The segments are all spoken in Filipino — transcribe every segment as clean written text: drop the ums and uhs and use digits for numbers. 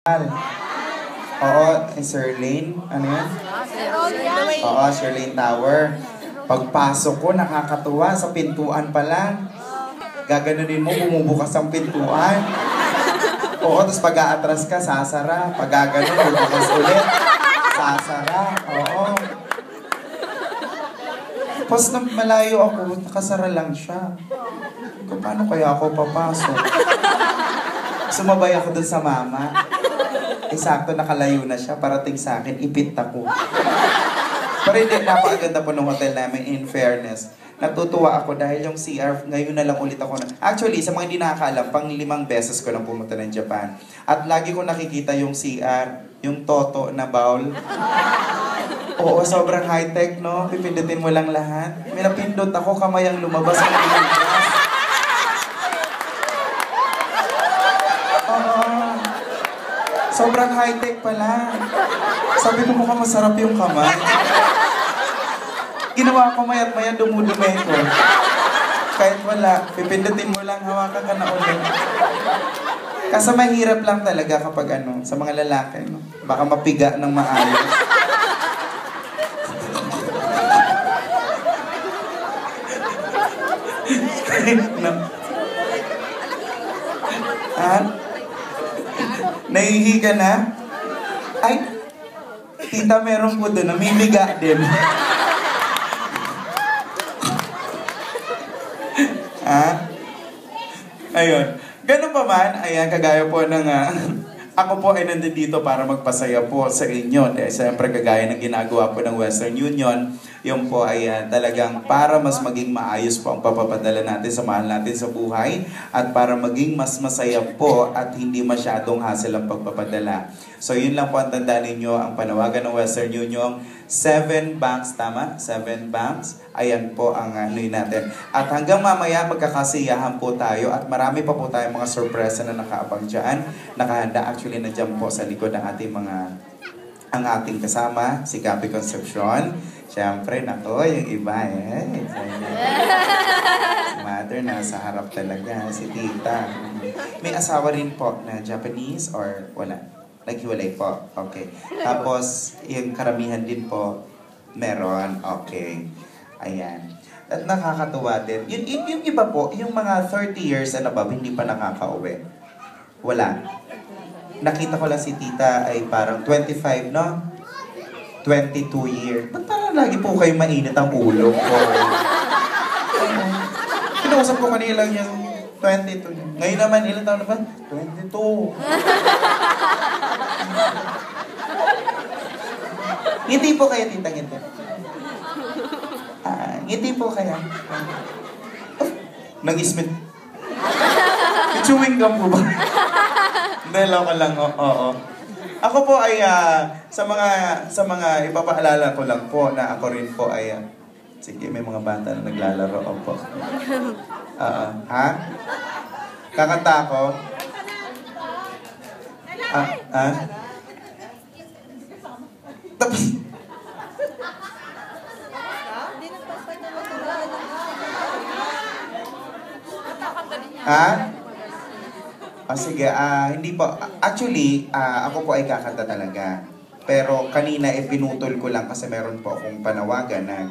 Oo, Sir Lane. Ano yan? Oo, Sir Lane Tower. Pagpasok ko, nakakatuwa. Sa pintuan pa lang. Gaganunin mo, bumubukas ang pintuan. Oo, tapos pag-aatras ka, sasara. Pag gaganon, bubukas ulit. Sasara. Oo. Tapos na malayo ako, nakasara lang siya. Paano kaya ako papasok? Sumabay ako dun sa mama. Sakto nakalayo na siya, parating sa akin, ipit ako. Pero hindi, napakaganda po ng hotel namin, in fairness. Natutuwa ako dahil yung CR, ngayon na lang ulit ako na. Actually, sa mga hindi nakakaalam, pang 5 beses ko lang pumunta ng Japan. At lagi ko nakikita yung CR, yung Toto na bowl. Oo, sobrang high-tech, no? Pipindutin mo lang lahat. May napindot ako, kamay ang lumabas ng pinagdas. Oo. Sobrang high-tech pala. Sabi ko mukhang masarap yung kamay. Ginawa ko mayat-maya, dumudumi ko. Kahit wala, pipindutin mo lang, hawakan ka na ulit. Kasi mahirap lang talaga kapag sa mga lalaki, no? Baka mapiga ng maayos. No. Nahihi ka na? Ay, tita, meron po doon. Namimiga din. Ayun. Ganun pa man, ayan, kagaya po ng... ako po ay nandito para magpasaya po sa inyo. Dahil siyempre kagaya ng ginagawa po ng Western Union, yung po ay talagang para mas maging maayos po ang papapadala natin sa mahal natin sa buhay at para maging mas masaya po at hindi masyadong hassle ang pagpapadala. So yun lang po ang tandaan ninyo, ang panawagan ng Western Union, 7 banks, tama? 7 banks. Ayan po ang natin. At hanggang mamaya magkakasiyahan po tayo at marami pa po tayong mga sorpresa na nakaabang dyan. Nakahanda actually na dyan po sa likod ng ating ang ating kasama, si Gabby Concepcion. Siyempre, nako, yung iba Mother, nasa harap talaga, si tita. May asawa rin po na Japanese or wala? Naghiwalay po. Okay. Tapos, yung karamihan din po, meron. Okay. Ayan. At nakakatuwa din. Yung iba po, yung mga 30 years and above, hindi pa nakaka-uwi. Wala. Nakita ko lang si tita ay parang 25, no? 22 years. Ba't parang lagi po kayo mainit ang ulo ko? Kinausap ko kanila yung 22. Ngayon naman, ilang taon na ba? 22. Ngiti po kayo, tita, ngiti. Ngiti po kaya. Nag-ismit. Chewing gum po ba? Dahil ako lang, oo. Ako po ay, sa mga ipapaalala ko lang po na ako rin po ay, sige, may mga bata na naglalaro po. Ha? Kakanta ako? Tapos, sige, hindi po. Actually, ako po ay kakanta talaga. Pero kanina pinutol ko lang kasi meron po akong panawagan na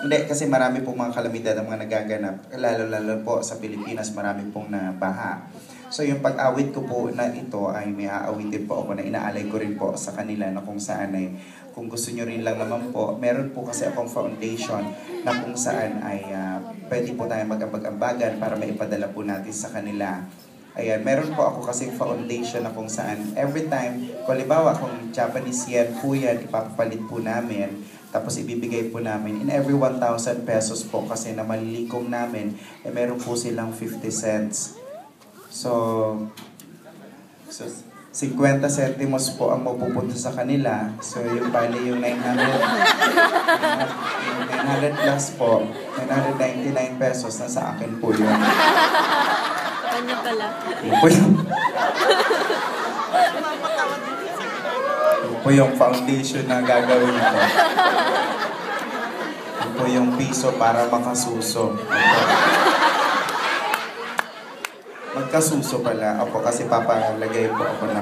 hindi, kasi marami pong mga kalamidad ang mga nagaganap. Lalo-lalo po sa Pilipinas, marami pong nabaha. So yung pag-awit ko po na ito ay may aawitin po ako na inaalay ko rin po sa kanila na kung saan ay, kung gusto nyo rin lang naman po, meron po kasi akong foundation na kung saan ay pwede po tayo mag-ambag-ambagan para maipadala po natin sa kanila. Ayan, meron po ako kasing foundation na kung saan every time, kung halimbawa kung Japanese yen po yan, ipapalit po namin, tapos ibibigay po namin, in every 1,000 pesos po kasi na malilikom namin, meron po silang 50 cents. So 50 centimos po ang mapupunta sa kanila. So yung bali yung 900 plus po, 999 pesos na sa akin po yun. Kanya pala. Yun po yung foundation na gagawin ko. Yun po yung piso para makasuso. Magkasuso pala. Opo, kasi papalagay po ako na.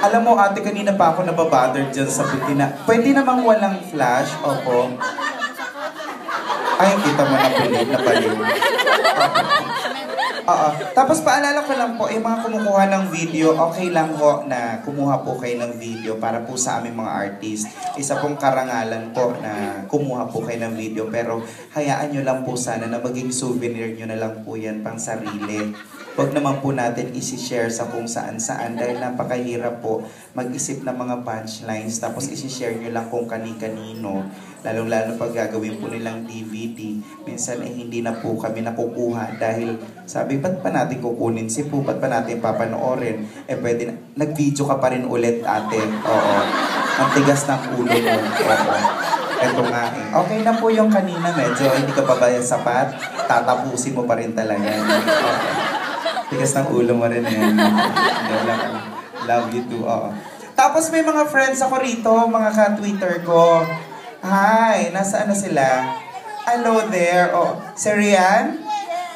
Alam mo, ate, kanina pa ako nababother dyan sa butina. Pwede namang walang flash? Opo. Ay, kita mo na pilit na baliw. Oo. Tapos paalala ko lang po, yung mga kumukuha ng video, okay lang po na kumuha po kayo ng video para po sa aming mga artist. Isa pong karangalan po na kumuha po kayo ng video, pero hayaan nyo lang po sana na maging souvenir nyo na lang po yan pang sarili. Huwag naman po natin isi-share sa kung saan-saan dahil napakahirap po mag-isip ng mga punchlines tapos isi-share nyo lang kung kani-kanino. Lalong-lalo pag gagawin po nilang DVD, minsan hindi na po kami nakukuha dahil sabi, ba't pa natin kukunin si Po? Ba't pa natin papanoorin? Pwede na, nag-video ka pa rin ulit, ate. Oo. Ang tigas ng ulo mo. Oo. Ito nga eh. Okay na po yung kanina, medyo hindi ka pa ba sapat? Tatapusin mo pa rin talaga. Okay. Tigas ng ulo mo rin eh. Love you too. Oo. Tapos may mga friends ako rito, mga ka-Twitter ko. Hi, nasaan na sila? Hello there. Oh, si Rian?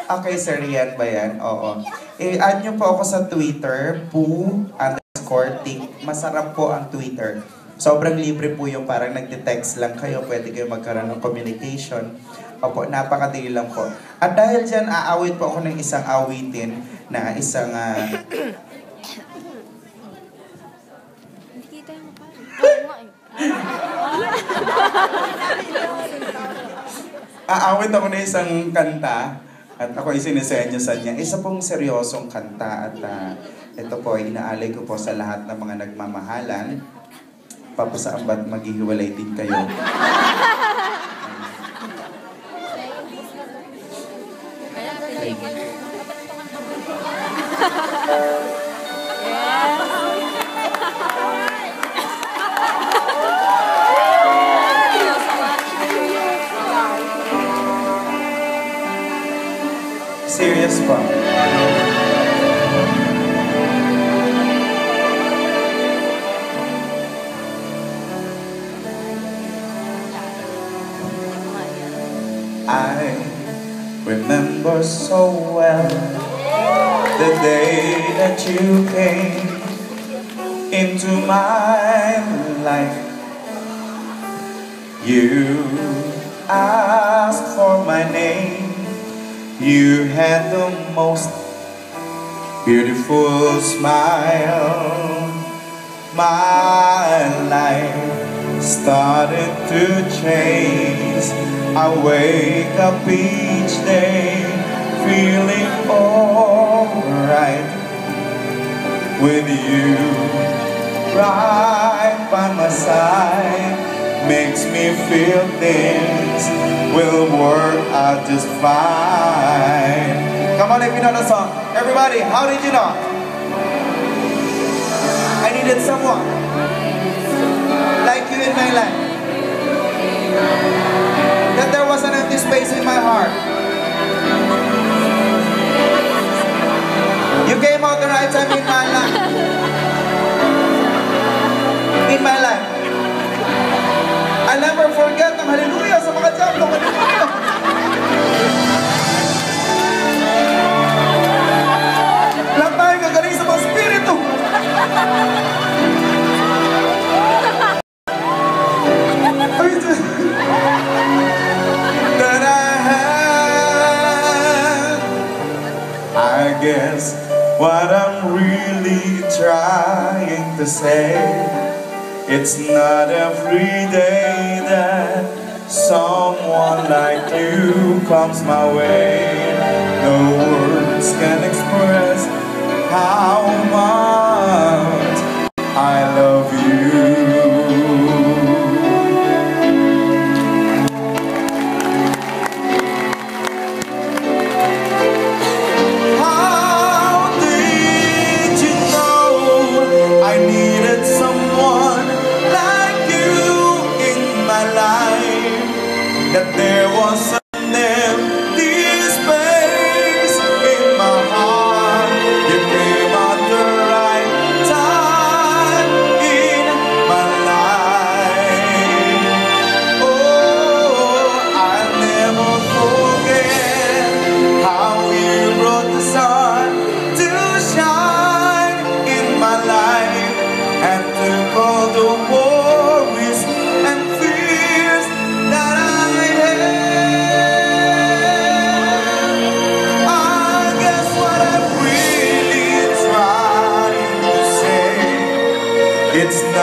Okay, si Rian ba yan? Oo. I-add nyo po ako sa Twitter, _tik. Masarap po ang Twitter. Sobrang libre po yung parang nagde-text lang kayo. Pwede kayo magkaroon ng communication. Opo, napakadali lang po. At dahil dyan, aawit po ako ng isang awitin na isang... Hindi kita yung mukha. Aawit ako ng isang kanta at ako isinisenyo sa niya. Isa pong seryosong kanta at ito po, inaalay ko po sa lahat ng mga nagmamahalan. Papasaan ba't maghihiwalay din kayo? Serious pa. I remember so well the day that you came into my life. You asked for my name. You had the most beautiful smile. My life started to change. I wake up each day feeling alright with you right by my side. Makes me feel things will work out just fine. Come on, if you know the song. Everybody, how did you know? I needed someone like you in my life. That there was an empty space in my heart. You came out the right time in my life. In my life. I'll never forget ng hallelujah sa mga jam. Hallelujah. Lahat tayo gagaling sa mga spirito. That I have, I guess what I'm really trying to say, it's not every day that someone like you comes my way. No words can express how much